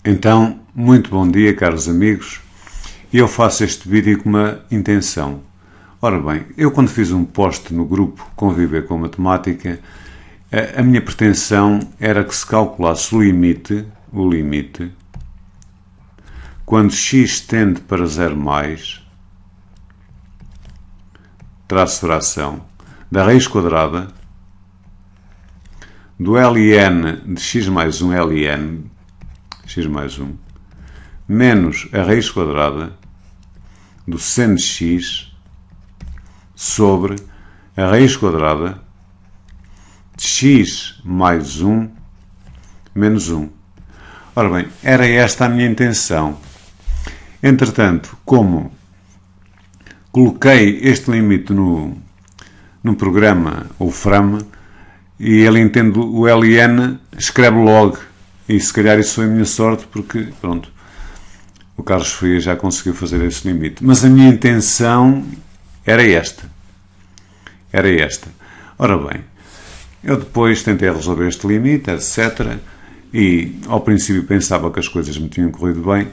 Então, muito bom dia, caros amigos, e eu faço este vídeo com uma intenção. Ora bem, eu quando fiz um post no grupo Conviver com Matemática, a minha pretensão era que se calculasse o limite, quando x tende para 0 mais, traço fração, da raiz quadrada do ln de x mais 1 ln, x mais 1, menos a raiz quadrada do seno de x sobre a raiz quadrada de x mais 1 menos 1. Ora bem, era esta a minha intenção. Entretanto, como coloquei este limite no programa, o FRAM, e ele entende o ln, escreve log. E se calhar isso foi a minha sorte, porque, pronto, o Carlos Frias já conseguiu fazer esse limite. Mas a minha intenção era esta. Ora bem, eu depois tentei resolver este limite, etc. E ao princípio pensava que as coisas me tinham corrido bem,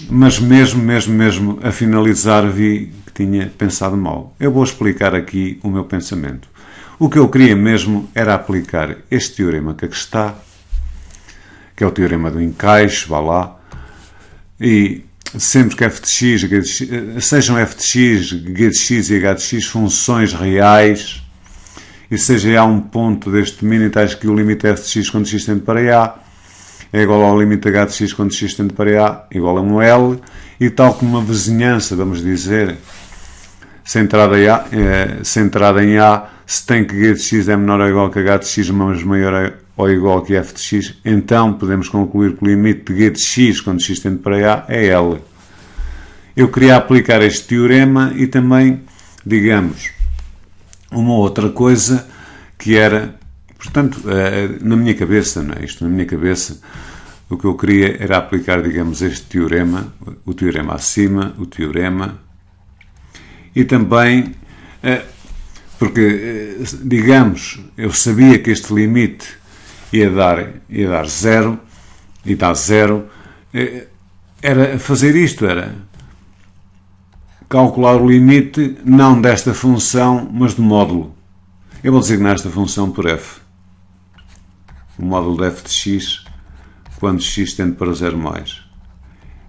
mas mesmo a finalizar vi que tinha pensado mal. Eu vou explicar aqui o meu pensamento. O que eu queria mesmo era aplicar este teorema que aqui está, que é o teorema do encaixe, vá lá, e sempre que f de x, sejam f de x, g de x e h de x funções reais, e seja A um ponto deste domínio, tais que o limite f de x quando x tende para A é igual ao limite h de x quando x tende para A igual a um L, e tal como uma vizinhança, vamos dizer, centrada em A, se tem que g de x é menor ou igual que h de x, mas maior ou igual que f de x, então podemos concluir que o limite de g de x quando x tende para A é L. Eu queria aplicar este teorema e também, digamos, uma outra coisa que era, portanto, na minha cabeça, não é isto? Na minha cabeça, o que eu queria era aplicar, digamos, este teorema, o teorema acima, o teorema, e também, porque, digamos, eu sabia que este limite ia dar 0, e dá 0, era fazer isto, era calcular o limite não desta função, mas do módulo. Eu vou designar esta função por f. O módulo de f de x quando x tende para 0 mais.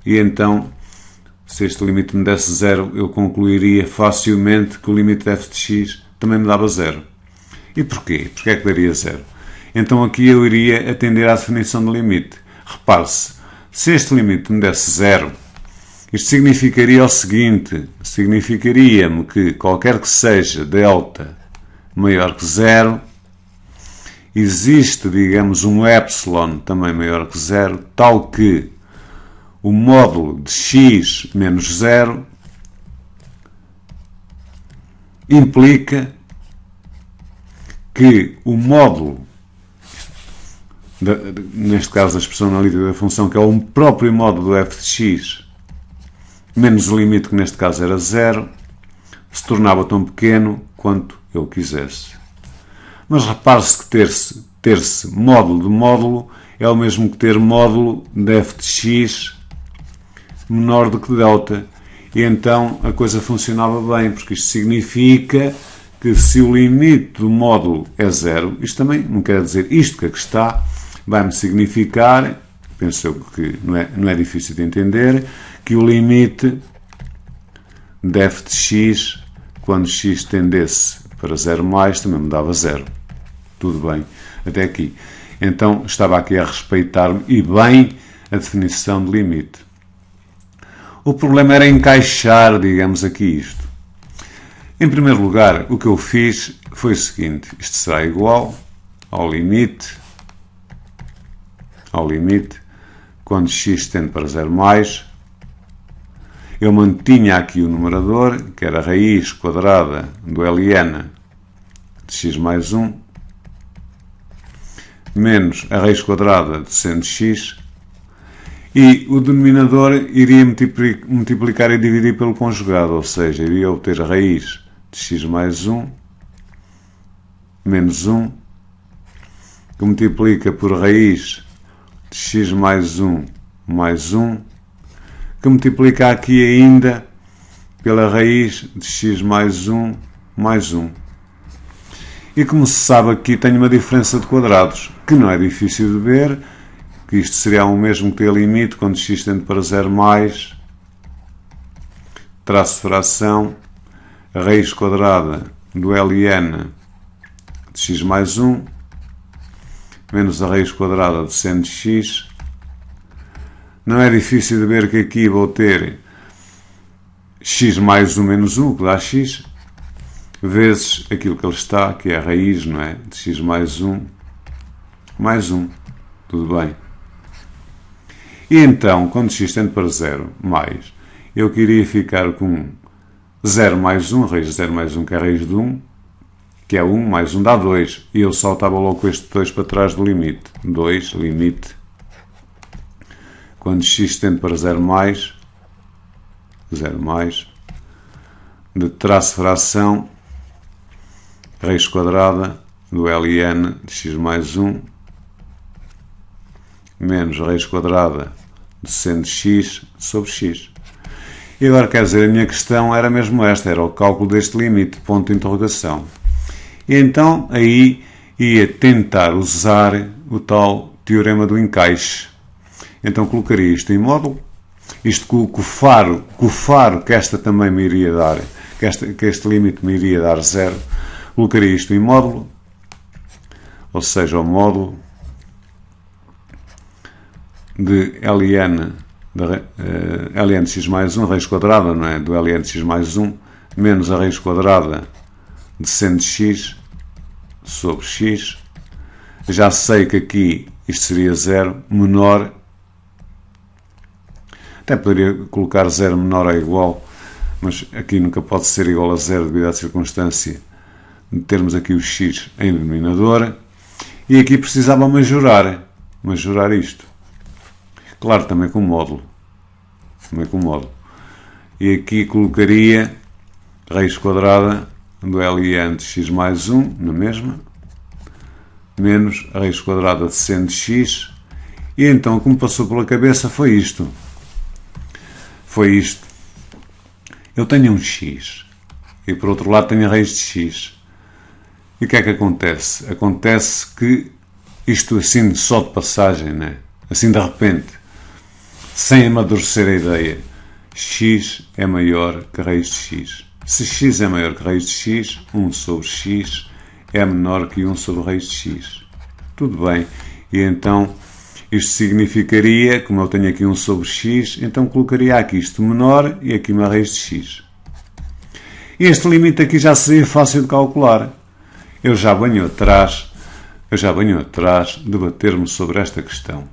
E então, se este limite me desse 0, eu concluiria facilmente que o limite de f de x também me dava 0. E porquê? Porquê é que daria 0? Então aqui eu iria atender à definição do limite. Repare-se, se este limite me desse 0, isto significaria o seguinte, significaria-me que qualquer que seja delta maior que 0, existe, digamos, um epsilon também maior que 0, tal que o módulo de x menos 0 implica que o módulo, neste caso a expressão analítica da função, que é o próprio módulo do f de x, menos o limite, que neste caso era 0, se tornava tão pequeno quanto eu quisesse. Mas repare-se que ter-se módulo de módulo é o mesmo que ter módulo de f de x menor do que delta. E então a coisa funcionava bem, porque isto significa que se o limite do módulo é 0, isto também não quer dizer isto que aqui está, vai-me significar, penso eu que não é difícil de entender, que o limite de f de x, quando x tendesse para 0 mais, também me dava 0. Tudo bem, até aqui. Então, estava aqui a respeitar-me, e bem, a definição de limite. O problema era encaixar, digamos, aqui isto. Em primeiro lugar, o que eu fiz foi o seguinte, isto será igual ao limite, quando x tende para 0 mais, eu mantinha aqui o numerador, que era a raiz quadrada do ln de x mais 1, menos a raiz quadrada de seno de x, e o denominador iria multiplicar e dividir pelo conjugado, ou seja, iria obter a raiz de x mais 1 menos 1, que multiplica por raiz de x mais 1 mais 1, que multiplica aqui ainda pela raiz de x mais 1 mais 1. E como se sabe, aqui tenho uma diferença de quadrados, que não é difícil de ver, que isto seria o mesmo que ter limite quando x tende para 0 mais, traço de fração, a raiz quadrada do ln de x mais 1, menos a raiz quadrada de seno de x. Não é difícil de ver que aqui vou ter x mais 1 menos 1, que dá x, vezes aquilo que ele está, que é a raiz, não é? De x mais 1, mais 1. Tudo bem. E então, quando x tende para 0, mais, eu queria ficar com 0 mais 1, raiz de 0 mais 1, que é a raiz de 1, que é 1, mais 1 dá 2. E eu saltava logo com este 2 para trás do limite. 2, limite. Quando x tende para 0 mais, de traço de fração, raiz quadrada do ln de x mais 1, menos a raiz quadrada de seno de x sobre x. E agora, quer dizer, a minha questão era mesmo esta, era o cálculo deste limite, ponto de interrogação. E então, aí ia tentar usar o tal teorema do encaixe. Então, colocaria isto em módulo, isto com o faro que esta também me iria dar, que este limite me iria dar 0, colocaria isto em módulo, ou seja, o módulo de ln de x mais 1, raiz quadrada, não é? Do ln de x mais 1, menos a raiz quadrada de seno de x sobre x. Já sei que aqui isto seria 0, menor. Até poderia colocar 0 menor ou igual, mas aqui nunca pode ser igual a 0 devido à circunstância de termos aqui o x em denominador. E aqui precisava majorar isto. Claro, também com módulo. E aqui colocaria raiz quadrada do ln de x mais 1, na mesma, menos a raiz quadrada de seno de x. E então o que me passou pela cabeça foi isto. Eu tenho um x e por outro lado tenho a raiz de x. E o que é que acontece? Acontece que isto assim só de passagem, né? Assim de repente, sem amadurecer a ideia, x é maior que a raiz de x. Se x é maior que a raiz de x, 1 sobre x é menor que 1 sobre a raiz de x. Tudo bem. E então, isto significaria, como eu tenho aqui 1 sobre x, então colocaria aqui isto menor e aqui uma raiz de x. Este limite aqui já seria fácil de calcular. Eu já venho atrás debater-me sobre esta questão.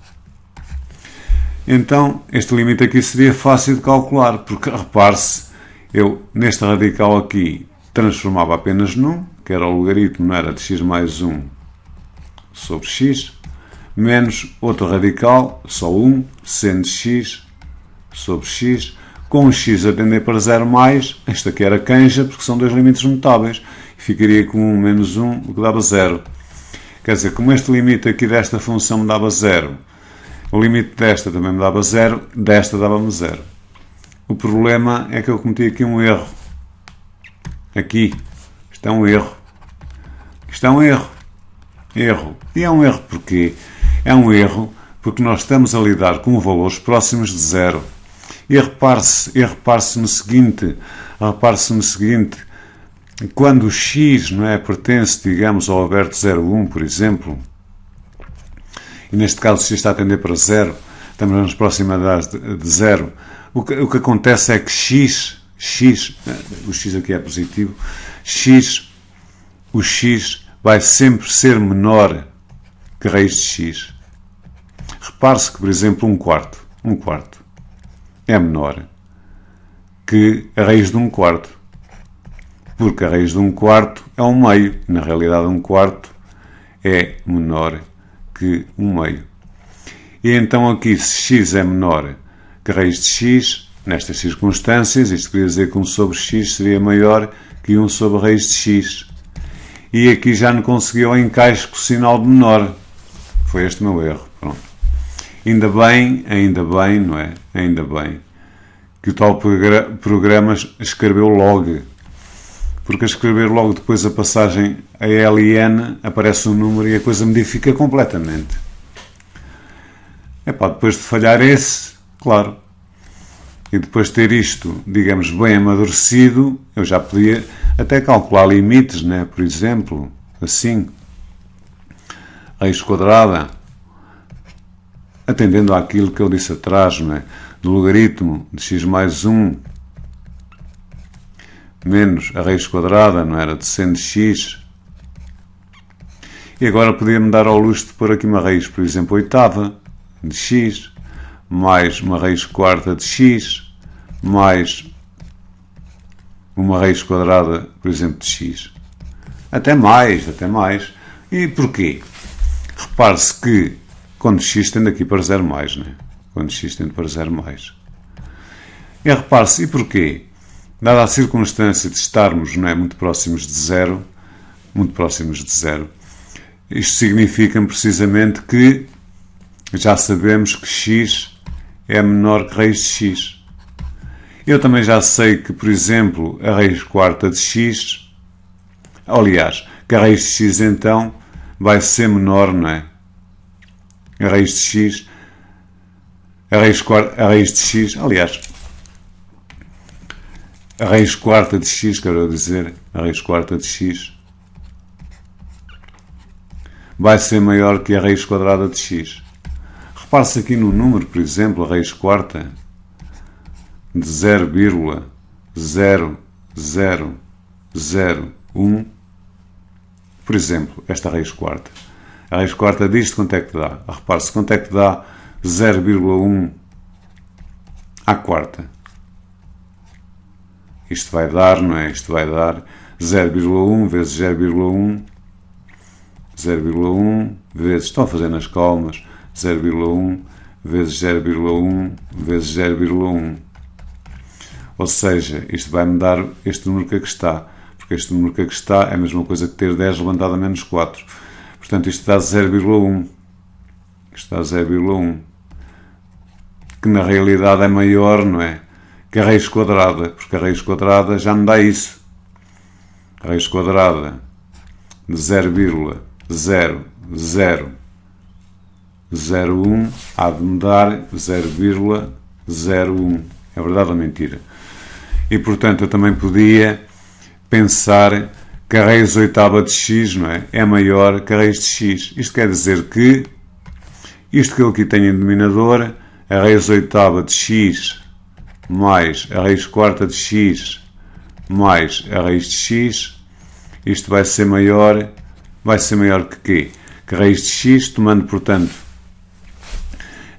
Então, este limite aqui seria fácil de calcular, porque, repare-se, eu, neste radical aqui, transformava apenas num, que era o logaritmo, não era, de x mais 1 sobre x, menos outro radical, só 1, seno de x sobre x, com o x a tender para 0 mais, esta aqui era canja, porque são dois limites mutáveis, e ficaria com 1 menos 1, o que dava 0. Quer dizer, como este limite aqui desta função me dava 0, o limite desta também me dava 0, desta dava-me 0. O problema é que eu cometi aqui um erro. Aqui. Isto é um erro. Erro. E é um erro porquê? É um erro porque nós estamos a lidar com valores próximos de 0. E repare-se no seguinte, quando o x, não é, pertence, digamos, ao aberto 0,1, por exemplo, e neste caso o x está a tender para 0, estamos nas proximidades de 0, o que acontece é que o x aqui é positivo, o x vai sempre ser menor que a raiz de x. Repare-se que, por exemplo, um quarto é menor que a raiz de 1/4, porque a raiz de 1/4 é 1/2, na realidade 1/4 é menor que 1/2. E então aqui, se x é menor que a raiz de x, nestas circunstâncias, isto queria dizer que 1 sobre x seria maior que 1 sobre a raiz de x. E aqui já não conseguiu o encaixe com o sinal de menor. Foi este o meu erro. Pronto. ainda bem, não é? Ainda bem que o tal programa escreveu log. Porque a escrever logo depois a passagem a L e N aparece um número e a coisa modifica completamente. Depois de falhar esse, claro, e depois de ter isto, digamos, bem amadurecido, eu já podia até calcular limites, né? Por exemplo, assim, raiz quadrada, atendendo àquilo que eu disse atrás, não é? Do logaritmo de x mais 1 menos a raiz quadrada, não era, de seno de x. E agora podia-me dar ao luxo de pôr aqui uma raiz, por exemplo, oitava de x, mais uma raiz quarta de x, mais uma raiz quadrada, por exemplo, de x. Até mais. E porquê? Repare-se que quando x tende aqui para zero mais, não é? Quando x tende para zero mais. E repare-se, e porquê? Dada a circunstância de estarmos, não é, muito próximos de zero, isto significa precisamente que já sabemos que x é menor que raiz de x. Eu também já sei que, por exemplo, a raiz quarta de x, aliás, que a raiz de x então vai ser menor, não é? A raiz de x, a raiz de x, aliás, a raiz quarta de x, quero dizer, a raiz quarta de x vai ser maior que a raiz quadrada de x. Repare-se aqui no número, por exemplo, a raiz quarta de 0,0001, por exemplo, esta raiz quarta. A raiz quarta disto quanto é que dá? Repare-se, quanto é que dá 0,1 à quarta? Isto vai dar, não é? Isto vai dar 0,1 vezes 0,1 vezes, estão a fazer nas calmas, 0,1 vezes 0,1 vezes 0,1. Ou seja, isto vai-me dar este número que aqui está, porque este número que aqui está é a mesma coisa que ter 10 levantado a menos 4. Portanto, isto dá 0,1. Isto dá 0,1. Que na realidade é maior, não é? Que a raiz quadrada, porque a raiz quadrada já me dá isso. A raiz quadrada de 0,0001 há de me dar 0,01. É verdade ou mentira? E, portanto, eu também podia pensar que a raiz oitava de x, não é? É maior que a raiz de x. Isto quer dizer que, isto que eu aqui tenho em denominador, a raiz oitava de x mais a raiz quarta de x mais a raiz de x, isto vai ser maior que quê? Que a raiz de x, tomando, portanto,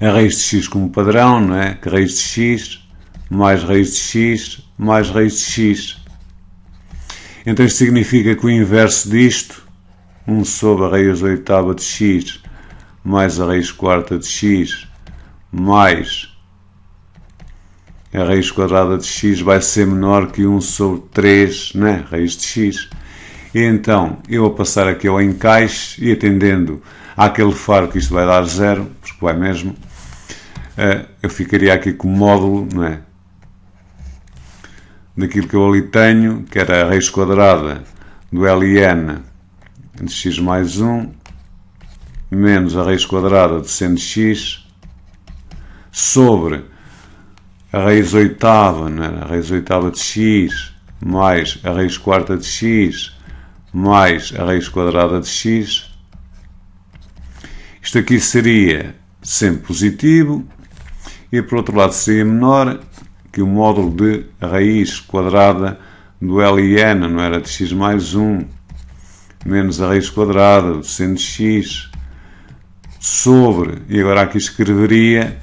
a raiz de x como padrão, não é? Que a raiz de x mais raiz de x mais raiz de x. Então isto significa que o inverso disto, 1 sobre a raiz oitava de x mais a raiz quarta de x mais a raiz quadrada de x vai ser menor que 1 sobre 3, né? Raiz de x. E então, eu a passar aqui ao encaixe e atendendo àquele faro que isto vai dar 0, porque vai mesmo, eu ficaria aqui com o módulo, não é? Daquilo que eu ali tenho, que era a raiz quadrada do ln de x mais 1, menos a raiz quadrada de seno de x, sobre a raiz oitava, não é? A raiz oitava de x, mais a raiz quarta de x, mais a raiz quadrada de x. Isto aqui seria sempre positivo, e por outro lado seria menor que o módulo de raiz quadrada do ln, não era, de x mais 1, menos a raiz quadrada do seno de x, sobre, e agora aqui escreveria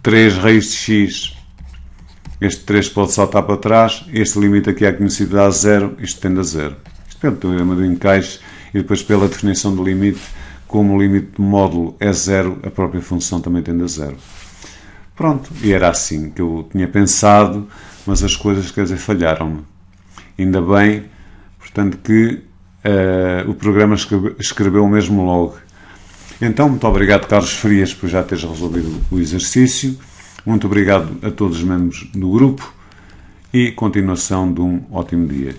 3 raiz de x. Este 3 pode saltar para trás, este limite aqui é conhecido a 0, isto tende a 0. Isto pelo teorema do encaixe e depois pela definição do limite, como o limite do módulo é 0, a própria função também tende a 0. Pronto, e era assim que eu tinha pensado, mas as coisas, quer dizer, falharam-me. Ainda bem, portanto, que o programa escreveu o mesmo log. Então, muito obrigado, Carlos Frias, por já teres resolvido o exercício. Muito obrigado a todos os membros do grupo e continuação de um ótimo dia.